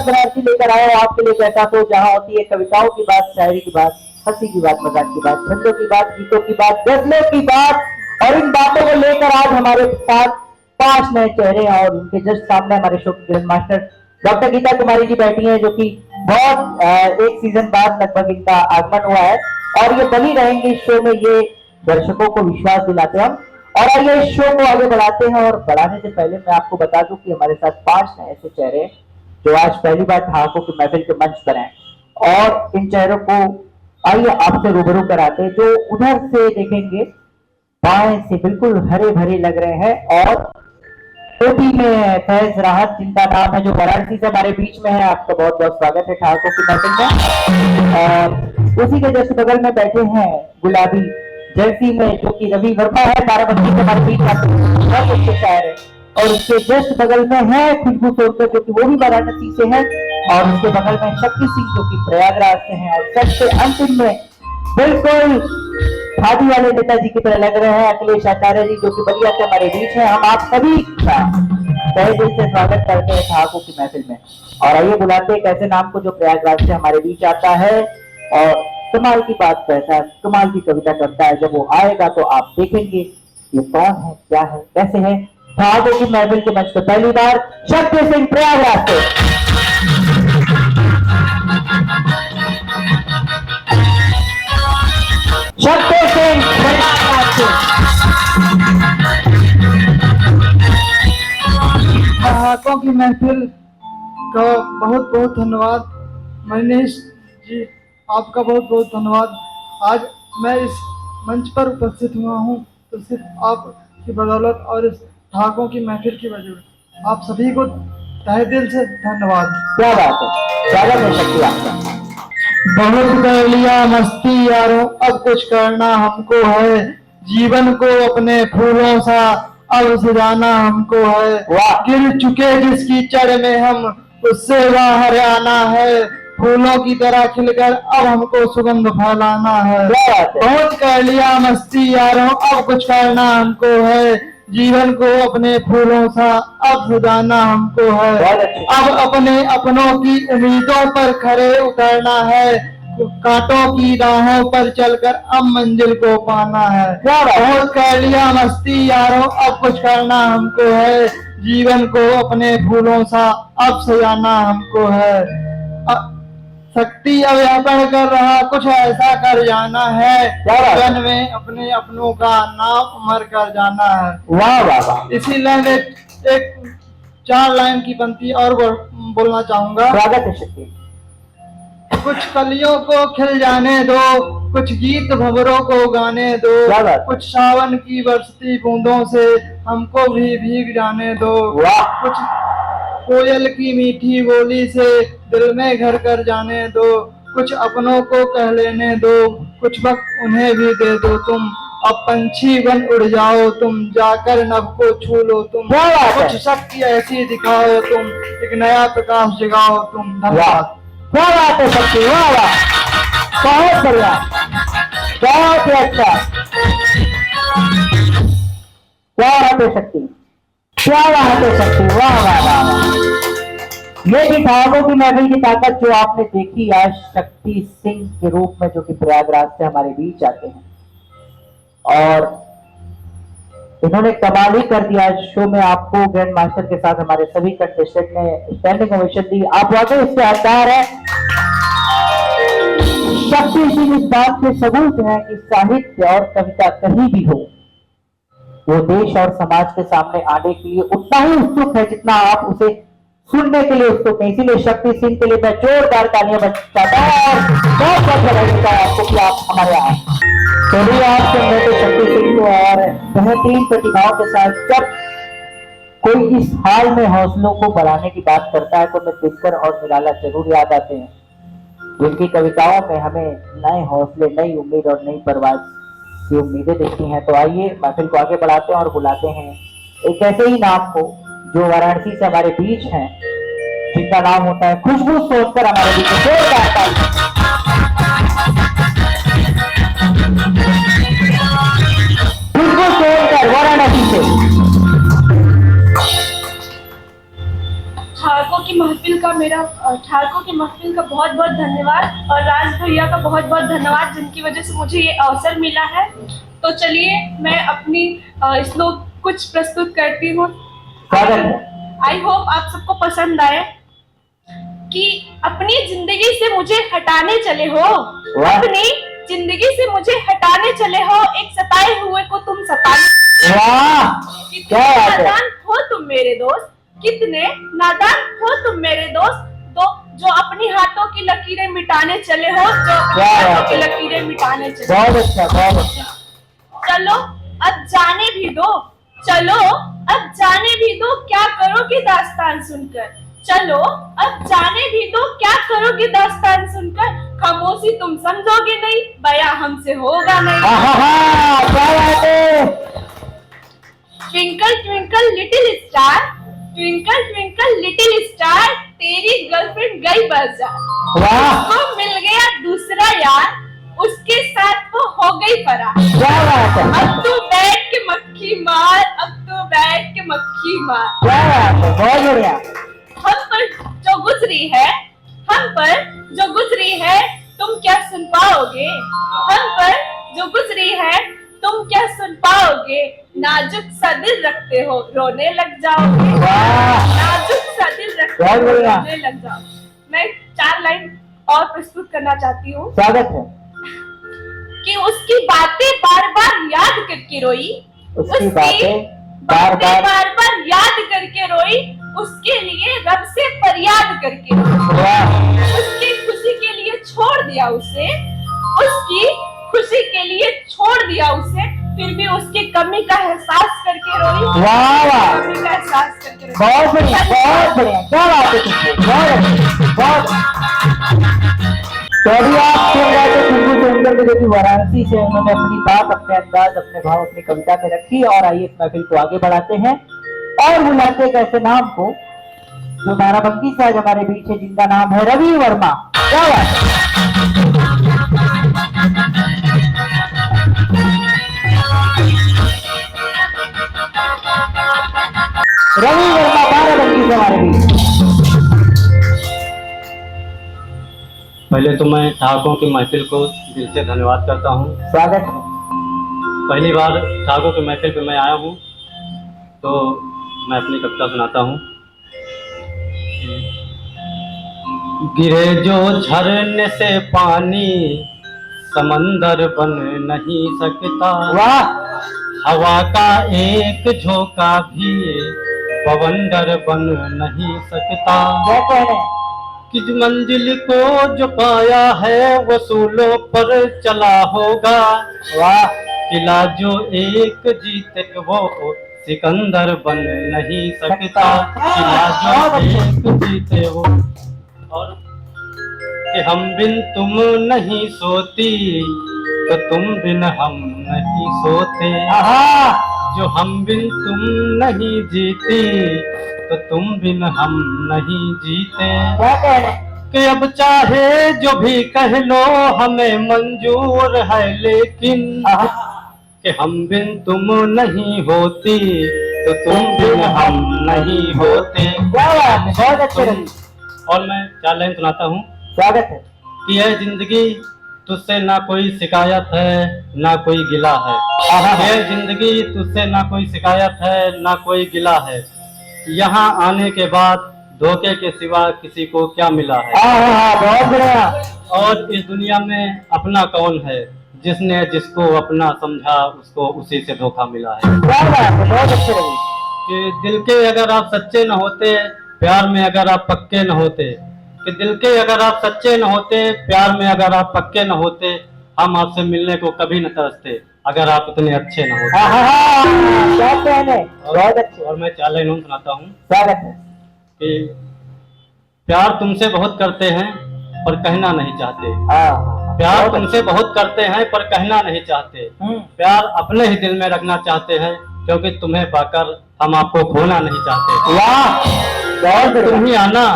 बनारसी लेकर आया हूं आपके लिए कहता तो, जहां होती है कविताओं की बात, शायरी की बात, हंसी की बात, मजाक की बात, छंदों की बात, गीतों की बात, गजलों की बात। और इन बातों को लेकर आज हमारे साथ 5 नए चेहरे हैं और उनके जस्ट सामने हमारे शो की grand master doctor Geeta Kumari ji बैठी हैं, जो कि बहुत एक सीजन बाद लगभग इनका आगमन हुआ है और ये बनी रहेंगे इस शो में, ये दर्शकों को विश्वास दिलाते हैं हम। और आइए इस शो को आगे बढ़ाते हैं। और बढ़ाने से पहले मैं आपको बता दूं कि हमारे साथ 5 नए ऐसे चेहरे हैं जो आज पहली बार ठहाकों की महफिल के मंच पर हैं और इन चेहरों को आइए आपसे रूबरू कराते हैं। जो उधर से देखेंगे बाएं से बिल्कुल हरे भरे लग रहे हैं और कोटी में फैज राहत जिनका नाम है, जो वाराणसी से हमारे बीच में है। आपका बहुत बहुत स्वागत है ठहाकों की महफिल में। और उसी के जस्ट बगल में बैठे हैं गुलाबी जर्सी में, जो कि रवि वर्मा है, बाराबंकी से हमारे बीच बहुत अच्छे शायर है। और उसके जस्ट बगल में है खुशबू सोनकर, जो कि वो भी वाराणसी से है। और उसके बगल में शक्ति सिंह, जो कि प्रयागराज से हैं। और सबसे अंतिम में बिल्कुल खादी वाले नेताजी की तरह लग रहे हैं अखिलेश आचार्य जी, जो कि बलिया से हमारे बीच है। हम आप सभी का तहे दिल से स्वागत करते हैं ठहाकों की महफिल में। और आइए बुलाते हैं एक ऐसे नाम को जो प्रयागराज से हमारे बीच आता है और कमाल की बात कहता है, कमाल की कविता करता है। जब वो आएगा तो आप देखेंगे ये कौन है, क्या है, कैसे है। ठहाकों की महफिल के मंच पर पहली बार शक्ति सिंह प्रयागराज से। शक्ति सिंह प्रयागराज से। ठहाकों की महफिल का बहुत बहुत धन्यवाद। मनीष जी, आपका बहुत बहुत धन्यवाद। आज मैं इस मंच पर उपस्थित हुआ हूँ तो सिर्फ आपकी बदौलत और इस ठहाकों की महफिल की वजह से। आप सभी को तहे दिल से धन्यवाद। क्या बात है, स्वागत है शक्ति आपका। बहुत कर लिया मस्ती यारों, अब कुछ करना हमको है। जीवन को अपने फूलों सा अब सजाना हमको है। गिर चुके जिस कीचड़ में हम, उससे बाहर आना है। फूलों की तरह खिलकर अब हमको सुगंध फैलाना है। बहुत कर लिया मस्ती यारों, अब कुछ करना हमको है। जीवन को अपने फूलों सा अब सजाना हमको है। अब अपने अपनों की उम्मीदों पर खरे उतरना है। कांटों की राहों पर चलकर अब मंजिल को पाना है। बहुत कर लिया मस्ती यारों, अब कुछ करना हमको है। जीवन को अपने फूलों सा अब सजाना हमको है। शक्ति अब यापन कर रहा, कुछ ऐसा कर जाना है। जीवन में अपने अपनों का नाम उमर कर जाना है। वाह वाह वाह। इसी लाइन एक 4 लाइन की पंक्ति और बोलना चाहूंगा। स्वागत है शक्ति। कुछ कलियों को खिल जाने दो, कुछ गीत भंवरों को गाने दो। कुछ सावन की बरसती बूंदों से हमको भी भीग जाने दो। कुछ कोयल की मीठी बोली से दिल में घर कर जाने दो। कुछ अपनों को कह लेने दो, कुछ वक्त उन्हें भी दे दो तुम। अब पंछी बन उड़ जाओ तुम, जाकर नभ को छू लो तुम। कुछ शक्ति ऐसी दिखाओ तुम, एक नया प्रकाश जगाओ तुम। धन्यवाद। क्या बात है शक्ति, वाह वाह, बहुत बढ़िया, बहुत ही अच्छा। क्या बात है शक्ति, क्या बात है शक्ति, वाह वाह वाह। ये थी ठहाकों की महफिल की ताकत जो आपने देखी आज शक्ति सिंह के रूप में, जो कि प्रयागराज से हमारे बीच आते हैं और इन्होंने कमाल ही कर दिया। शो में आपको ग्रैंड मास्टर के साथ हमारे सभी कंटेस्टेंट ने स्टैंडिंग ओवेशन दी। आप वाकई इससे हकदार है। शक्ति सिंह इस बात के सबूत है कि साहित्य और कविता कहीं भी हो, वो देश और समाज के सामने आने के लिए उतना ही उत्सुक है जितना आप उसे सुनने के लिए उत्सुक है। इसीलिए शक्ति सिंह के लिए मैं जोरदार तालियां बजाता हूं और बहुत बहुत बधाई देता हूं आपको कि आप हमारे यहाँ। चलिए आप सुन रहे थे शक्ति सिंह को और बेहतरीन प्रतिभाओं के साथ। जब कोई इस हाल में हौसलों को बढ़ाने की बात करता है तो मैं दिनकर और निराला जरूर याद आते हैं, जिनकी कविताओं में हमें नए हौसले, नई उम्मीद और नई परवाज की उम्मीदें दिखती हैं। तो आइए महफिल को आगे बढ़ाते हैं और बुलाते हैं एक ऐसे ही नाम को जो वाराणसी से हमारे बीच हैं, जिनका नाम होता है खुशबू सोनकर। हमारे बीच खुशबू सोनकर वाराणसी से। ठहाकों की महफिल का बहुत बहुत धन्यवाद और राज भैया का बहुत बहुत धन्यवाद जिनकी वजह से मुझे ये अवसर मिला है। तो चलिए मैं अपनी श्लोक कुछ प्रस्तुत करती हूँ। स्वागत है। आई होप आप सबको पसंद आए। कि अपनी जिंदगी से मुझे हटाने चले हो, वाह। अपनी जिंदगी से मुझे हटाने चले हो, एक सताए हुए को तुम सताने। वाह, कितने क्या बात है। नादान हो तुम मेरे दोस्त, कितने नादान हो तुम मेरे दोस्त, तो जो अपनी हाथों की लकीरें मिटाने चले हो, जो अपनी क्या हाथों बात की है। लकीरें मिटाने चले हो। बहुत अच्छा, बहुत अच्छा। चलो अब जाने भी दो, चलो अब जाने भी दो, क्या करोगे दास्तान सुनकर। चलो अब जाने भी दो, क्या करोगे दास्तान सुनकर। खामोशी तुम समझोगे नहीं, बया हमसे होगा नहीं। क्या बात है। Twinkle twinkle little star, twinkle twinkle little star, तेरी गर्लफ्रेंड गई बाजार। वाह, उसको मिल गया दूसरा यार, उसके साथ वो हो गई फरार। क्या बात है। अब तू बैठ के मक्खी मार, अब तू बैठ के मक्खी मार। क्या बात है, बहुत बढ़िया। हम पर जो गुजरी है, हम पर जो गुजरी है, तुम क्या सुन पाओगे। हम पर जो गुजरी है, तुम क्या सुन पाओगे। नाजुक सा दिल रखते हो, रोने लग जाओगे। वाह, नाजुक सा दिल रखते बहुत हो, बढ़िया। रोने लग जाओगे। मैं 4 लाइन और प्रस्तुत करना चाहती हूँ। स्वागत है। कि उसकी बातें बार बार याद करके रोई, उसकी बातें बार बार याद करके रोई, उसके लिए रब से फरियाद करके रोई। वाह, उसकी खुशी के लिए छोड़ दिया उसे, उसकी खुशी के लिए छोड़ दिया उसे, फिर भी उसकी कमी का एहसास करके रोई। वाह, वाह। कमी का एहसास करके रोई। बहुत बढ़िया, बहुत बढ़िया। क्या बात है तुमसे, बहुत अच्छी, बहुत। तो अभी आप सुन रहे थे कुंकू सोनकर में, जो कि वाराणसी से उन्होंने अपनी बात, अपने अंदाज, अपने भाव अपनी कविता में रखी। और आइए इस महफिल को आगे बढ़ाते हैं और बुलाते एक ऐसे नाम को जो बाराबंकी से आज हमारे बीच है, जिनका नाम है रवि वर्मा। क्या बात है। रवि वर्मा बाराबंकी से हमारे बीच। पहले तो मैं ठाकुरों की महफिल को दिल से धन्यवाद करता हूँ। स्वागत है। पहली बार ठाकुर की महफिल पे मैं आया हूँ, तो मैं अपनी कविता सुनाता हूँ। गिरे जो झरने से पानी, समंदर बन नहीं सकता। वाह, हवा का एक झोंका भी बवंडर बन नहीं सकता। क्या कह रहे हैं। किस मंजिल को जो पाया है, वसूलों पर चला होगा। वाह, किला जो एक जीते वो सिकंदर बन नहीं सकता। किला जो एक जीते वो। और कि हम बिन तुम नहीं सोती, तो तुम बिन हम नहीं सोते। जो हम बिन तुम नहीं जीती, तो तुम बिन हम नहीं जीते। क्या कह रहे हैं। कि अब चाहे जो भी कह लो हमें मंजूर है, लेकिन कि हम बिन तुम नहीं होती, तो तुम बिन हम नहीं होते। क्या बात है, बहुत अच्छे रवि। और मैं 4 लाइन सुनाता हूँ। स्वागत है। कि यह जिंदगी तुझसे ना कोई शिकायत है, ना कोई गिला है। यह जिंदगी तुझसे ना कोई शिकायत है, ना कोई गिला है। यहाँ आने के बाद धोखे के सिवा किसी को क्या मिला है। बहुत बढ़िया। और इस दुनिया में अपना कौन है, जिसने जिसको अपना समझा उसको उसी से धोखा मिला है। क्या बात है, बहुत अच्छे रवि। कि दिल के अगर आप सच्चे न होते, प्यार में अगर आप पक्के न होते, कि दिल के अगर आप सच्चे न होते, प्यार में अगर आप पक्के न होते, हम आपसे मिलने को कभी न तरसते, अगर आप इतने अच्छे न होते। क्या कहने, बहुत अच्छे। और मैं 4 लाइन सुनाता हूँ। स्वागत है। कि प्यार तुमसे बहुत करते हैं पर कहना नहीं चाहते। प्यार तुमसे बहुत करते हैं पर कहना नहीं चाहते। प्यार अपने ही दिल में रखना चाहते हैं, क्योंकि तुम्हें पाकर हम आपको खोना नहीं चाहते। वाह, बहुत तुम बढ़िया। ही आना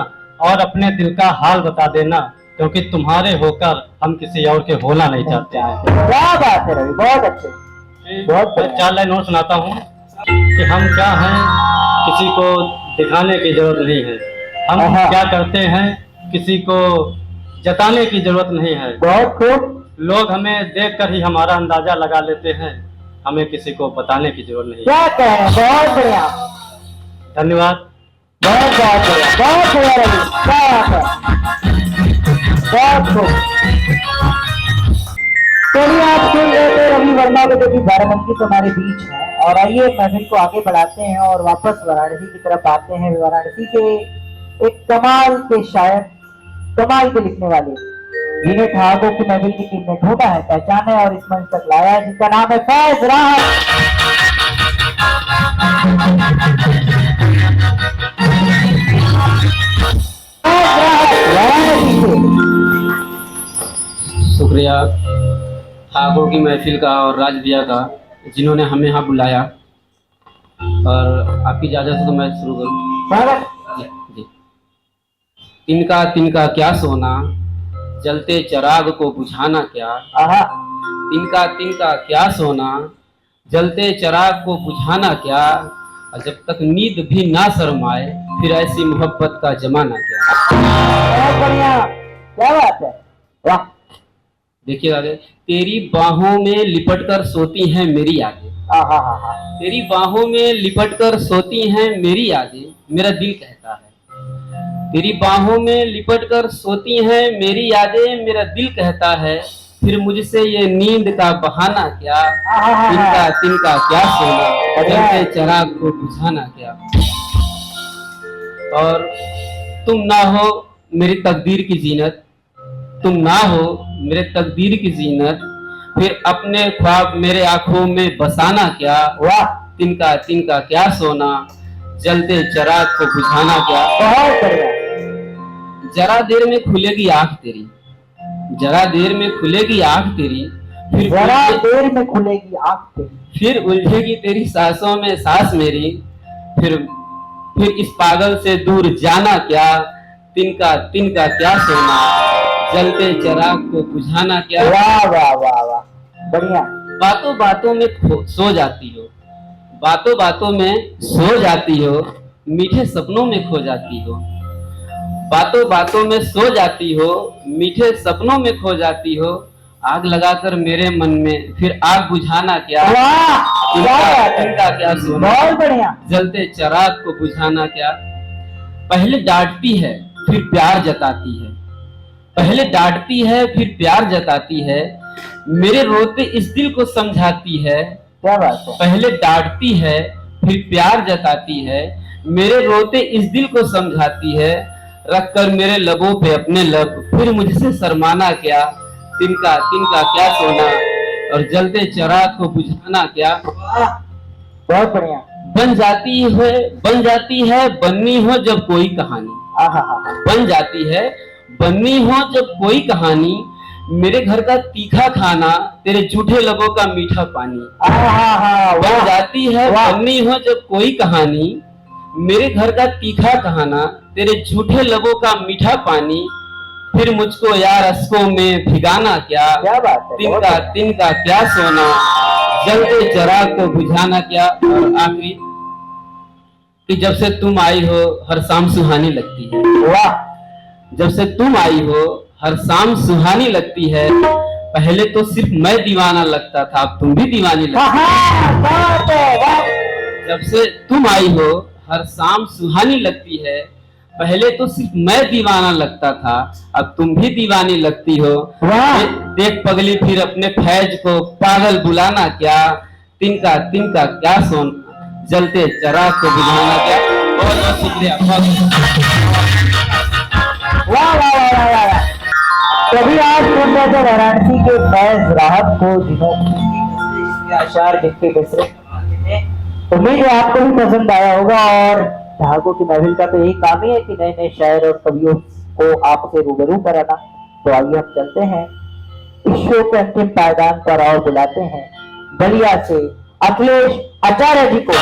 और अपने दिल का हाल बता देना, क्योंकि तुम्हारे होकर हम किसी और के होना नहीं चाहते हैं। क्या बात है रवि, बहुत अच्छे। बहुत मैं 4 लाइन और सुनाता हूँ। कि हम क्या हैं किसी को दिखाने की जरूरत नहीं है, हम आहा। क्या करते हैं किसी को जताने की जरूरत नहीं है। बहुत खूब। लोग हमें देखकर ही हमारा अंदाजा लगा लेते हैं, हमें किसी को बताने की जरूरत नहीं है। क्या कहें, बहुत बढ़िया, धन्यवाद। बहुत बहुत बढ़िया, बहुत बढ़िया रवि, क्या बात है, बहुत खूब। चलिए आप सुन रहे थे रवि वर्मा को, जो कि बाराबंकी तो हमारे बीच है। और आइए महफिल को आगे बढ़ाते हैं और वापस वाराणसी की तरफ आते हैं। वाराणसी के एक कमाल के शायर, कमाल के लिखने वाले, जिन्हें ठहाकों की महफिल की टीम ने ढूंढा है, पहचाना है और इस मंच तक लाया है, जिनका नाम है फैज राहत। वाराणसी से शुक्रिया ठाकुर की महफिल का और राज भैया का, जिन्होंने हमें यहाँ बुलाया। और आपकी इजाज़त हो तो मैं शुरू करूँ। स्वागत। जी जी। तिनका तिनका क्या सोना, जलते चिराग को बुझाना क्या। आहा, तिनका तिनका क्या सोना, जलते चिराग को बुझाना क्या। और जब तक नींद भी ना शर्माए, फिर ऐसी मोहब्बत का जमाना क्या। बहुत बढ़िया, क्या बात है, वाह। देखिए दादा, तेरी बाहों में लिपट कर सोती हैं मेरी यादें। आहा हा हा, तेरी बाहों में लिपट कर सोती हैं मेरी यादें, मेरा दिल कहता है। तेरी बाहों में लिपट कर सोती हैं मेरी यादें, मेरा दिल कहता है। फिर मुझसे ये नींद का बहाना क्या। आहा, तिनका तिनका क्या सोना, बढ़िया है। जलते चिराग को बुझाना क्या। और तुम ना हो मेरी तकदीर की जीनत, तुम ना हो मेरे तकदीर की जीनत, फिर अपने ख्वाब मेरे आंखों में बसाना क्या। वाह, तिनका तिनका क्या सोना, जलते चिराग को बुझाना क्या। बहुत बढ़िया, जरा देर में खुलेगी आंख तेरी, जरा देर में खुलेगी आंख तेरी, फिर जरा देर में खुलेगी आंख तेरी, फिर उलझेगी तेरी सांसों में सांस मेरी, फिर इस पागल से दूर जाना क्या। तिनका तिनका क्या सोना, जलते चिराग को बुझाना क्या। वाह वाह वाह वाह, बढ़िया। बातों बातों में सो जाती हो, बातों बातों में सो जाती हो, मीठे सपनों में खो जाती हो। बातों बातों में सो जाती हो, मीठे सपनों में खो जाती हो। आग लगाकर मेरे मन में फिर आग बुझाना क्या। वाह, क्या तिनका बात है, तिनका क्या सोना, बहुत बढ़िया। जलते चिराग को बुझाना क्या। पहले डांटती है फिर प्यार जताती है, पहले डांटती है फिर प्यार जताती है, मेरे रोते इस दिल को समझाती है। क्या बात है, पहले डांटती है फिर प्यार जताती है, मेरे रोते इस दिल को समझाती है। रखकर मेरे लबों पे अपने लब, फिर मुझसे शर्माना क्या। तिनका तिनका क्या सोना, और जलते चिराग को बुझाना क्या। वाह, बहुत बढ़िया। बन जाती है बननी हो जब कोई कहानी, आहा हा हा, बन जाती है बननी हो जब कोई कहानी। मेरे घर का तीखा खाना, तेरे झूठे लबों का मीठा पानी। आहा हा, बन वाह, जाती है वाह। बननी हो जब कोई कहानी, मेरे घर का तीखा खाना, तेरे झूठे लबों का मीठा पानी। फिर मुझको यार अश्कों में भिगाना क्या। क्या बात है, बहुत तिनका बढ़िया। तिनका क्या सोना, जलते चिराग को बुझाना क्या। और आखिरी, कि जब से तुम आई हो हर शाम सुहानी लगती है। वाह, जब से तुम आई हो हर शाम सुहानी लगती है। पहले तो सिर्फ मैं दीवाना लगता था, अब तुम भी दीवानी लगती आहा, बात है, वाह। है। जब से तुम आई हो हर शाम सुहानी लगती है। पहले तो सिर्फ मैं दीवाना लगता था, अब तुम भी दीवानी लगती हो। वाह। देख पगली फिर अपने फैज को पागल बुलाना क्या। तिनका तिनका क्या सोना, जलते चिराग को बुझाना क्या। बहुत बहुत शुक्रिया, वाह वाह वाह वाह वाह वाह। कभी आज सुन रहे थे वाराणसी के फैज राहत को, जिन्होंने अशार लिखे बिसरे। उम्मीद है आपको भी पसंद आया होगा। और ठहाकों की महफिल का तो यही काम ही है कि नए नए शायर और कवियों को आपसे रूबरू कराना। तो आइए हम चलते हैं इस शो के अंतिम पायदान पर और बुलाते हैं बलिया से अखिलेश आचार्य जी को।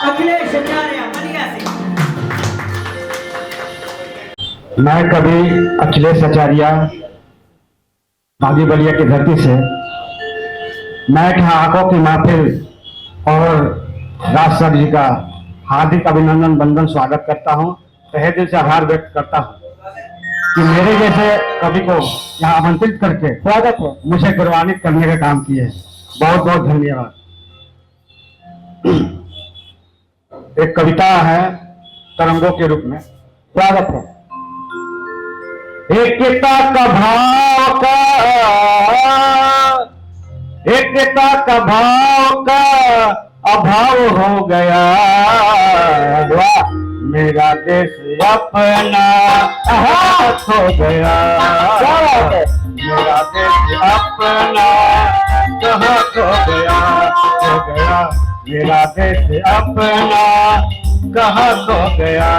अखिलेश आचार्य बलिया से। मैं कवि अखिलेश आचार्य बागी बलिया की धरती से मैं ठहाकों की महफिल और राज सर जी का हार्दिक अभिनंदन वंदन स्वागत करता हूँ। तहे दिल से आभार व्यक्त करता हूँ कि मेरे जैसे कवि को यहाँ आमंत्रित करके स्वागत है। मुझे गौरवान्वित करने का काम किए। बहुत बहुत धन्यवाद। एक कविता है तरंगों के रूप में। स्वागत है। एकता का भाव का, एकता का भाव का अभाव हो गया। वाह, मेरा देश अपना खो गया। क्या बात है। मेरा देश अपना कहाँ खो गया, खो गया। मेरा देश अपना कहाँ खो गया।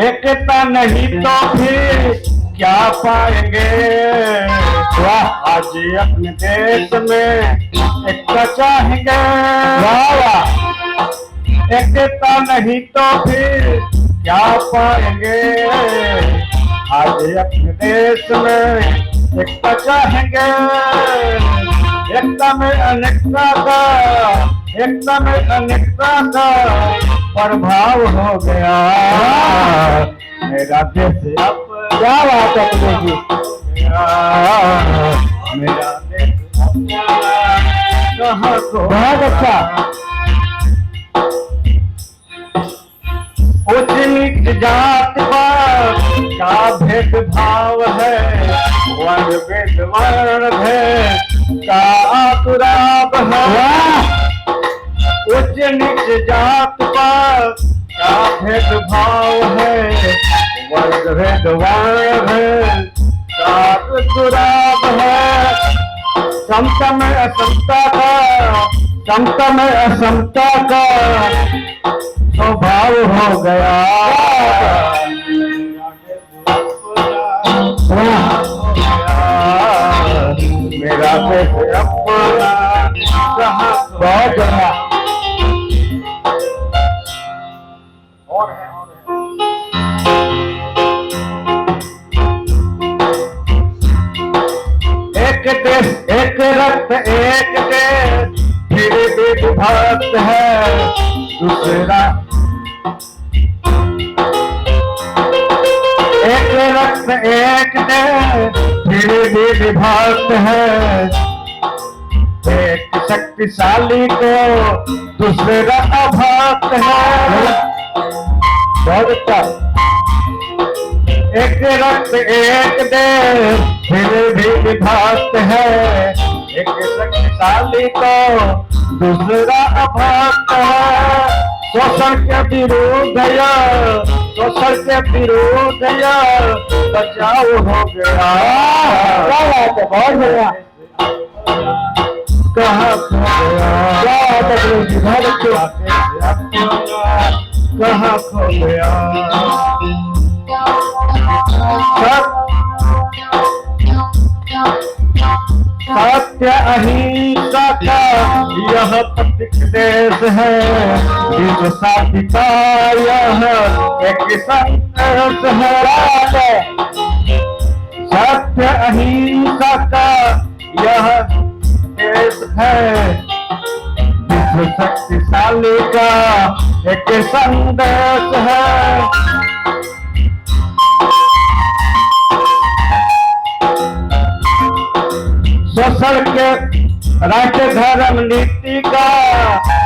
एकता नहीं तो फिर क्या पाएंगे। वाह, आज अपने देश में एकता चाहेंगे। वाह, एकता नहीं तो फिर क्या पाएंगे। आज अपने देश में एकता चाहेंगे। एकता में अनेकता का, एकता में अनेकता का प्रभाव हो गया। मेरा देश अब क्या बात है तुझे जी। मेरा देश कहाँ को। बहुत अच्छा। उच्च नीच जात पर का भेदभाव है। वर्ण भेद वर्ण है का दुराब है। उच्च नीच जात पर का भेदभाव है। वर्ग भेद वर्ण है का दुराब है। समता में असमता का, समता में असमता का स्वभाव हो गया। मेरा देश अपना कहाँ। बहुत बढ़िया। और है, और है। एक देश एक रक्त एक देश फिर भी विभक्त है दूसरा। एक रक्त एक देश फिर भी विभक्त है। एक शक्तिशाली को दूसरा अभक्त है। बहुत अच्छा। एक रक्त एक देश फिर भी विभक्त है। एक शक्तिशाली को दूसरा अभक्त है। शोषण के विरुद्ध या, शोषण के विरुद्ध या बचाव हो गया। क्या बात है। बहुत बढ़िया। कहाँ खो गया। क्या बात है तुझे जी। बहुत अच्छे। कहाँ खो गया। सत्य अहिंसा का यह प्रतीक देश है। विश्व शांति का यह एक संदेश है। सत्य अहिंसा का यह देश है। विश्व शक्तिशाली का एक संदेश है। शोषण के राष्ट्र धर्म नीति का,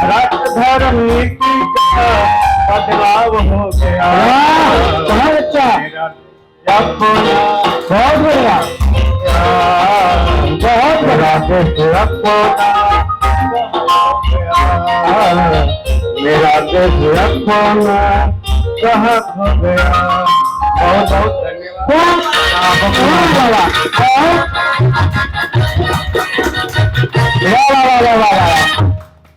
राष्ट्र धर्म नीति का बदलाव हो गया। बहुत अच्छा। अपना बहुत बढ़िया। बहुत बड़ा देश अपना मेरा देश अपना कहाँ खो गया। बहुत बहुत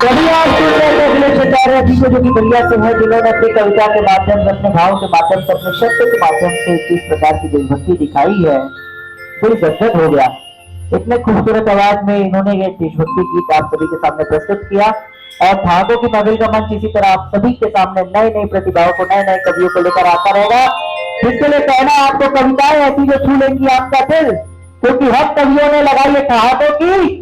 कभी आप सुन रहे थे अखिलेश आचार्य जी को, जो कि बलिया से है, जिन्होंने अपनी कविता के माध्यम से, अपने भाव के माध्यम से, अपने शब्द के माध्यम से किस प्रकार की देशभक्ति दिखाई है। दिल गदगद हो गया। इतने खूबसूरत आवाज में इन्होंने ये देशभक्ति गीत आप सभी के सामने प्रस्तुत किया। और भागों की महफिल का मंच इसी तरह आप सभी के सामने नए नए प्रतिभाओं को, नए नए कवियों को लेकर आता रहेगा, जिसके लिए कहना आपको कविताएं ऐसी जो छू लेंगी आपका दिल, क्योंकि हम कवियों ने लगाई है ठहाकों की